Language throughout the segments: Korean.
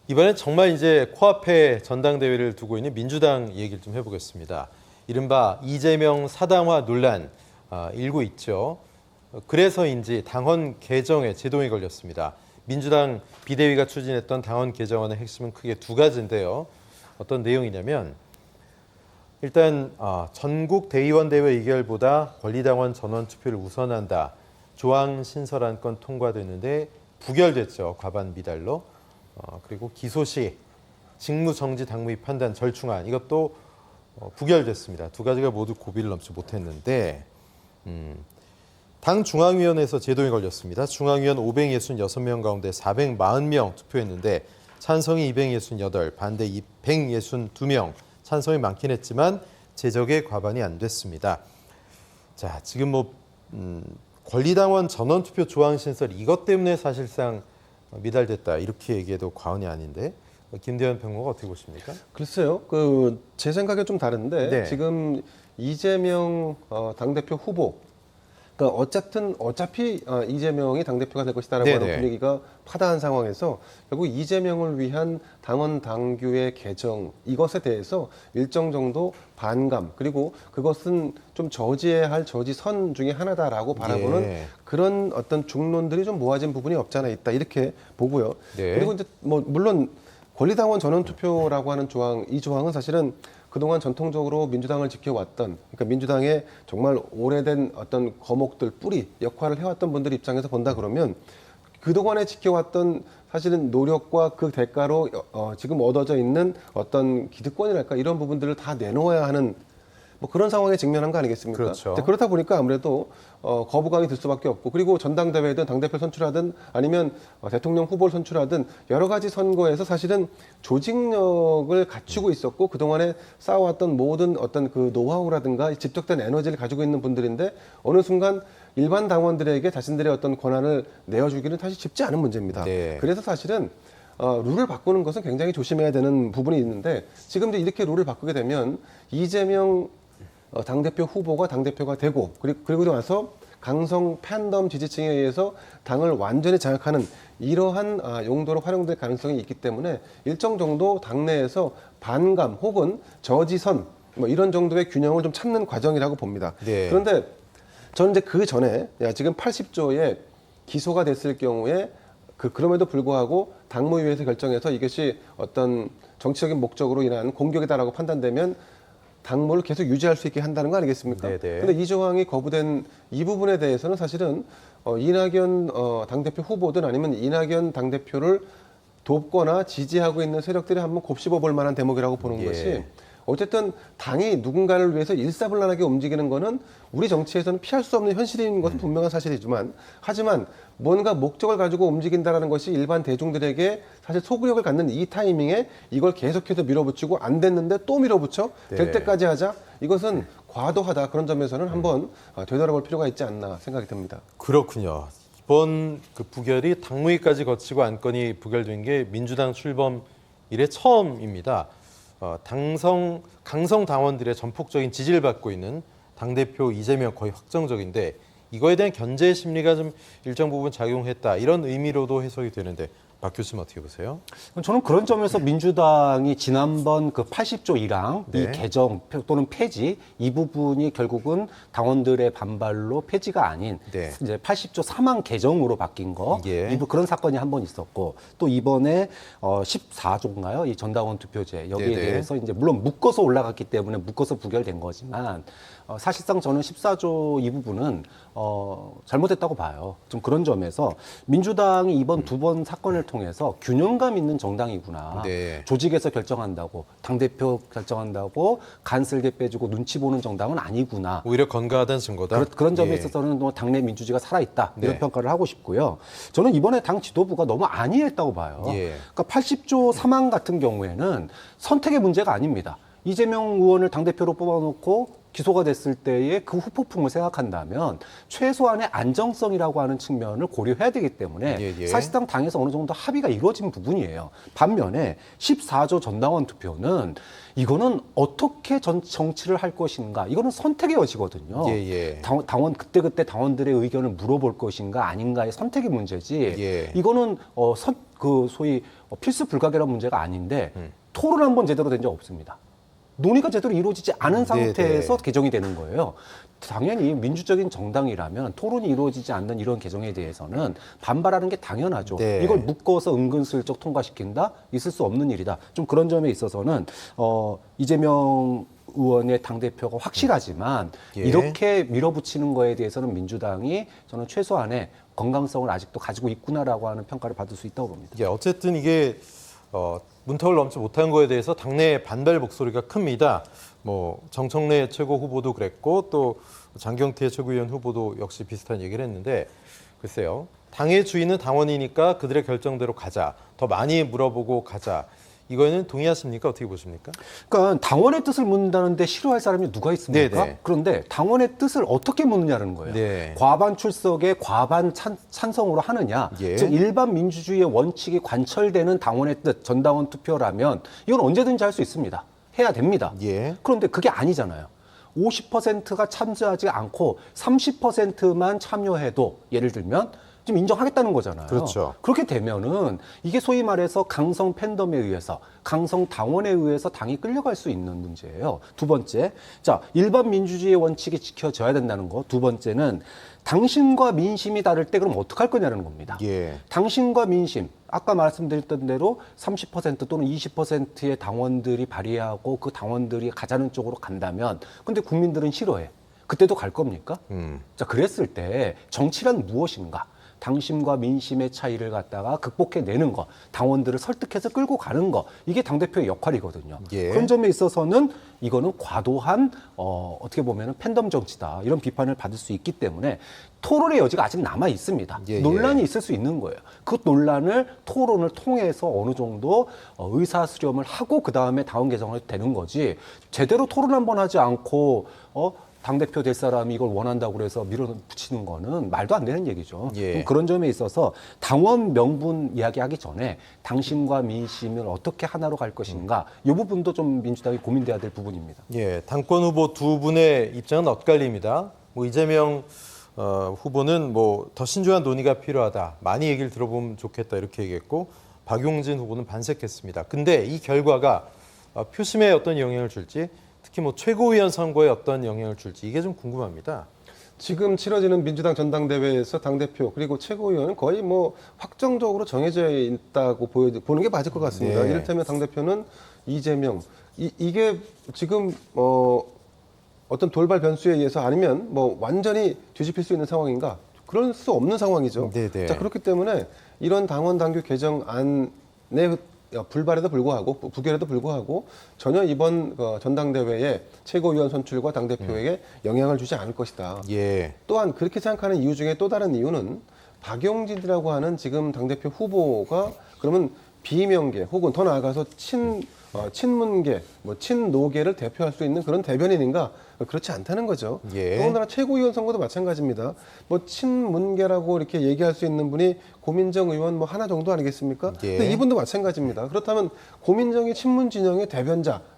이번엔 정말 이제 코앞에 전당대회를 두고 있는 민주당 얘기를 좀 해보겠습니다. 이른바 이재명 사당화 논란 일고 있죠. 그래서인지 당헌 개정에 제동이 걸렸습니다. 민주당 비대위가 추진했던 당헌 개정안의 핵심은 크게 두 가지인데요. 어떤 내용이냐면 일단 전국 대의원 대회 의결보다 권리당원 전원 투표를 우선한다. 조항 신설안 건 통과됐는데 부결됐죠. 과반 미달로. 그리고 기소 시 직무 정지 당무위 판단 절충안 이것도 부결됐습니다. 두 가지가 모두 고비를 넘지 못했는데 당 중앙위원회에서 제동이 걸렸습니다. 중앙위원 566명 가운데 440명 투표했는데 찬성이 268, 반대 162명, 찬성이 많긴 했지만 제적의 과반이 안 됐습니다. 자, 지금 권리당원 전원투표 조항 신설 이것 때문에 사실상 미달됐다 이렇게 얘기해도 과언이 아닌데 김대현 평론가 어떻게 보십니까? 글쎄요, 제 생각에 좀 다른데 네. 지금 이재명 당대표 후보, 그러니까 어차피 이재명이 당대표가 될 것이다라고 네네. 하는 분위기가 파다한 상황에서 결국 이재명을 위한 당원 당규의 개정 이것에 대해서 일정 정도 반감 그리고 그것은 좀 저지해야 할 저지선 중에 하나다라고 바라보는 예. 그런 어떤 중론들이 좀 모아진 부분이 없지 않아 있다 이렇게 보고요. 네. 그리고 이제 물론 권리당원 전원투표라고 하는 조항, 이 조항은 사실은 그동안 전통적으로 민주당을 지켜왔던, 그러니까 민주당의 정말 오래된 어떤 거목들, 뿌리 역할을 해왔던 분들 입장에서 본다 그러면 그동안에 지켜왔던 사실은 노력과 그 대가로 지금 얻어져 있는 어떤 기득권이랄까 이런 부분들을 다 내놓아야 하는 그런 상황에 직면한 거 아니겠습니까? 그렇죠. 그렇다 보니까 아무래도 거부감이 들 수밖에 없고 그리고 전당대회든 당대표 선출하든 아니면 대통령 후보를 선출하든 여러 가지 선거에서 사실은 조직력을 갖추고 있었고 그동안에 쌓아왔던 모든 어떤 그 노하우라든가 집적된 에너지를 가지고 있는 분들인데 어느 순간 일반 당원들에게 자신들의 어떤 권한을 내어주기는 사실 쉽지 않은 문제입니다. 네. 그래서 사실은 룰을 바꾸는 것은 굉장히 조심해야 되는 부분이 있는데 지금도 이렇게 룰을 바꾸게 되면 이재명 당대표 후보가 당대표가 되고 그리고 나서 강성 팬덤 지지층에 의해서 당을 완전히 장악하는 이러한 용도로 활용될 가능성이 있기 때문에 일정 정도 당내에서 반감 혹은 저지선 이런 정도의 균형을 좀 찾는 과정이라고 봅니다. 네. 그런데 저는 이제 그 전에 지금 80조에 기소가 됐을 경우에 그럼에도 불구하고 당무위에서 결정해서 이것이 어떤 정치적인 목적으로 인한 공격이다라고 판단되면 당무를 계속 유지할 수 있게 한다는 거 아니겠습니까? 네네. 그런데 이 조항이 거부된 이 부분에 대해서는 사실은 이낙연 당대표 후보든 아니면 이낙연 당대표를 돕거나 지지하고 있는 세력들이 한번 곱씹어 볼 만한 대목이라고 보는 예. 것이 어쨌든 당이 누군가를 위해서 일사불란하게 움직이는 거는 우리 정치에서는 피할 수 없는 현실인 것은 분명한 사실이지만 하지만 뭔가 목적을 가지고 움직인다라는 것이 일반 대중들에게 사실 소구력을 갖는 이 타이밍에 이걸 계속해서 밀어붙이고 안 됐는데 또 밀어붙여 될 네. 때까지 하자 이것은 과도하다 그런 점에서는 한번 되돌아볼 필요가 있지 않나 생각이 듭니다. 그렇군요. 이번 그 부결이 당무위까지 거치고 안건이 부결된 게 민주당 출범 이래 처음입니다. 강성 당원들의 전폭적인 지지를 받고 있는 당대표 이재명 거의 확정적인데 이거에 대한 견제 심리가 좀 일정 부분 작용했다 이런 의미로도 해석이 되는데 박 교수님 어떻게 보세요? 저는 그런 점에서 민주당이 지난번 그 80조 1항 네. 이 개정 또는 폐지 이 부분이 결국은 당원들의 반발로 폐지가 아닌 네. 이제 80조 3항 개정으로 바뀐 거 예. 그런 사건이 한 번 있었고 또 이번에 14조인가요? 이 전당원 투표제 여기에 네네. 대해서 이제 물론 묶어서 올라갔기 때문에 묶어서 부결된 거지만 사실상 저는 14조 이 부분은 잘못했다고 봐요. 좀 그런 점에서 민주당이 이번 두 번 사건을 통해서 균형감 있는 정당이구나. 네. 조직에서 결정한다고 당대표 결정한다고 간쓸게 빼주고 눈치 보는 정당은 아니구나. 오히려 건강하다는 증거다. 그런 점에 예. 있어서는 뭐 당내 민주주의가 살아있다 이런 네. 평가를 하고 싶고요. 저는 이번에 당 지도부가 너무 안이했다고 봐요. 예. 그러니까 80조 3항 같은 경우에는 선택의 문제가 아닙니다. 이재명 의원을 당대표로 뽑아놓고 기소가 됐을 때의 그 후폭풍을 생각한다면 최소한의 안정성이라고 하는 측면을 고려해야 되기 때문에 예, 예. 사실상 당에서 어느 정도 합의가 이루어진 부분이에요. 반면에 14조 전당원 투표는 이거는 어떻게 정치를 할 것인가 이거는 선택의 여지거든요. 예, 예. 당원 그때 당원들의 의견을 물어볼 것인가 아닌가의 선택의 문제지. 예. 이거는 소위 필수 불가결한 문제가 아닌데 토론 한 번 제대로 된 적 없습니다. 논의가 제대로 이루어지지 않은 상태에서 개정이 되는 거예요. 당연히 민주적인 정당이라면 토론이 이루어지지 않는 이런 개정에 대해서는 반발하는 게 당연하죠. 네. 이걸 묶어서 은근슬쩍 통과시킨다? 있을 수 없는 일이다. 좀 그런 점에 있어서는 이재명 의원의 당대표가 확실하지만 예. 이렇게 밀어붙이는 거에 대해서는 민주당이 저는 최소한의 건강성을 아직도 가지고 있구나라고 하는 평가를 받을 수 있다고 봅니다. 예, 어쨌든 이게 문턱을 넘지 못한 거에 대해서 당내 반발 목소리가 큽니다. 뭐 정청래 최고 후보도 그랬고 또 장경태 최고위원 후보도 역시 비슷한 얘기를 했는데 글쎄요. 당의 주인은 당원이니까 그들의 결정대로 가자. 더 많이 물어보고 가자. 이거는 동의하십니까? 어떻게 보십니까? 그러니까 당원의 뜻을 묻는다는데 싫어할 사람이 누가 있습니까? 네네. 그런데 당원의 뜻을 어떻게 묻느냐는 거예요. 네. 과반 출석에 과반 찬성으로 하느냐. 예. 즉 일반 민주주의의 원칙이 관철되는 당원의 뜻, 전당원 투표라면 이건 언제든지 할 수 있습니다. 해야 됩니다. 예. 그런데 그게 아니잖아요. 50%가 참여하지 않고 30%만 참여해도 예를 들면 좀 인정하겠다는 거잖아요. 그렇죠. 그렇게 되면은 이게 소위 말해서 강성 팬덤에 의해서 강성 당원에 의해서 당이 끌려갈 수 있는 문제예요. 두 번째, 자 일반 민주주의의 원칙이 지켜져야 된다는 거. 두 번째는 당심과 민심이 다를 때 그럼 어떡할 거냐는 겁니다. 예. 당심과 민심, 아까 말씀드렸던 대로 30% 또는 20%의 당원들이 발의하고 그 당원들이 가자는 쪽으로 간다면 근데 국민들은 싫어해. 그때도 갈 겁니까? 자, 그랬을 때 정치란 무엇인가? 당심과 민심의 차이를 갖다가 극복해내는 거, 당원들을 설득해서 끌고 가는 거, 이게 당대표의 역할이거든요. 예. 그런 점에 있어서는 이거는 과도한 어떻게 보면 팬덤 정치다 이런 비판을 받을 수 있기 때문에 토론의 여지가 아직 남아 있습니다. 예, 논란이 예. 있을 수 있는 거예요. 그 논란을 토론을 통해서 어느 정도 의사 수렴을 하고 그 다음에 당원 개정을 되는 거지 제대로 토론 한번 하지 않고 당대표 될 사람이 이걸 원한다고 그래서 밀어붙이는 거는 말도 안 되는 얘기죠. 예. 그런 점에 있어서 당원 명분 이야기하기 전에 당심과 민심을 어떻게 하나로 갈 것인가 이 부분도 좀 민주당이 고민돼야 될 부분입니다. 예, 당권 후보 두 분의 입장은 엇갈립니다. 뭐 이재명 후보는 뭐 더 신중한 논의가 필요하다. 많이 얘기를 들어보면 좋겠다 이렇게 얘기했고 박용진 후보는 반색했습니다. 근데 이 결과가 표심에 어떤 영향을 줄지 특히 뭐 최고위원 선거에 어떤 영향을 줄지 이게 좀 궁금합니다. 지금 치러지는 민주당 전당대회에서 당대표 그리고 최고위원은 거의 뭐 확정적으로 정해져 있다고 보는 게 맞을 것 같습니다. 네. 이를테면 당대표는 이재명. 이게 지금 어떤 돌발 변수에 의해서 아니면 뭐 완전히 뒤집힐 수 있는 상황인가? 그럴 수 없는 상황이죠. 네네. 자, 그렇기 때문에 이런 당원 당규 개정안의 불발에도 불구하고 부결에도 불구하고 전혀 이번 전당대회에 최고위원 선출과 당대표에게 영향을 주지 않을 것이다. 예. 또한 그렇게 생각하는 이유 중에 또 다른 이유는 박용진이라고 하는 지금 당대표 후보가 그러면 비명계 혹은 더 나아가서 친문계, 뭐 친노계를 대표할 수 있는 그런 대변인인가? 그렇지 않다는 거죠. 예. 더군다나 최고위원 선거도 마찬가지입니다. 뭐 친문계라고 이렇게 얘기할 수 있는 분이 고민정 의원 뭐 하나 정도 아니겠습니까? 예. 근데 이분도 마찬가지입니다. 그렇다면 고민정이 친문 진영의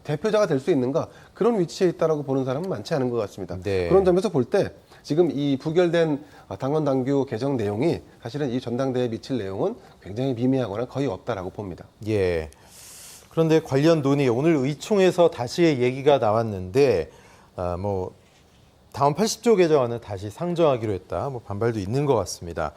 대표자가 될 수 있는가? 그런 위치에 있다라고 보는 사람은 많지 않은 것 같습니다. 네. 그런 점에서 볼 때 지금 이 부결된 당원 당규 개정 내용이 사실은 이 전당대회에 미칠 내용은 굉장히 미미하거나 거의 없다라고 봅니다. 예. 그런데 관련 논의 오늘 의총에서 다시 얘기가 나왔는데 뭐 다음 80조 개정안은 다시 상정하기로 했다. 뭐 반발도 있는 것 같습니다.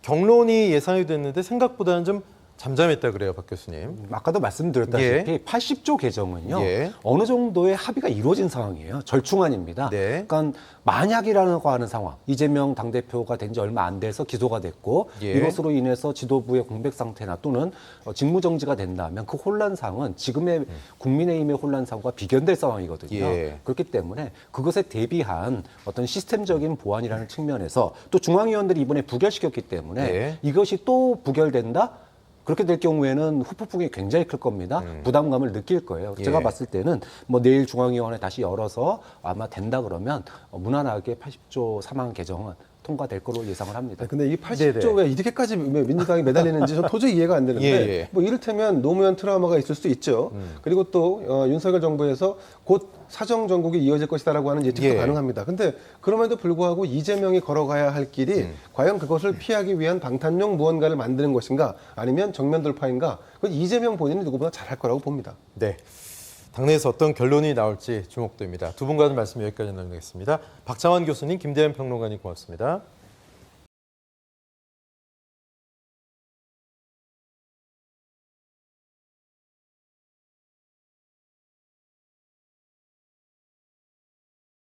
경론이 예상이 됐는데 생각보다는 좀 잠잠했다 그래요, 박 교수님. 아까도 말씀드렸다시피 80조 개정은요. 예. 어느 정도의 합의가 이루어진 상황이에요. 절충안입니다. 네. 그러니까 만약이라고 하는 상황. 이재명 당대표가 된 지 얼마 안 돼서 기소가 됐고 예. 이것으로 인해서 지도부의 공백 상태나 또는 직무정지가 된다면 그 혼란상은 지금의 국민의힘의 혼란상과 비견될 상황이거든요. 예. 그렇기 때문에 그것에 대비한 어떤 시스템적인 보완이라는 측면에서 또 중앙위원들이 이번에 부결시켰기 때문에 네. 이것이 또 부결된다? 그렇게 될 경우에는 후폭풍이 굉장히 클 겁니다. 부담감을 느낄 거예요. 예. 제가 봤을 때는 뭐 내일 중앙위원회 다시 열어서 아마 된다 그러면 무난하게 80조 3항 개정은 통과될 거로 예상을 합니다. 근데 이 네네. 80조 왜 이렇게까지 민주당이 매달리는지 전 도저히 이해가 안 되는데 예, 예. 뭐 이를테면 노무현 트라우마가 있을 수도 있죠. 그리고 또 윤석열 정부에서 곧 사정 정국이 이어질 것이다라고 하는 예측도 예. 가능합니다. 근데 그럼에도 불구하고 이재명이 걸어가야 할 길이 과연 그것을 피하기 위한 방탄용 무언가를 만드는 것인가 아니면 정면 돌파인가? 그건 이재명 본인이 누구보다 잘할 거라고 봅니다. 네. 당내에서 어떤 결론이 나올지 주목됩니다. 두 분과는 말씀 여기까지 나누겠습니다. 박창환 교수님, 김대현 평론가님 고맙습니다.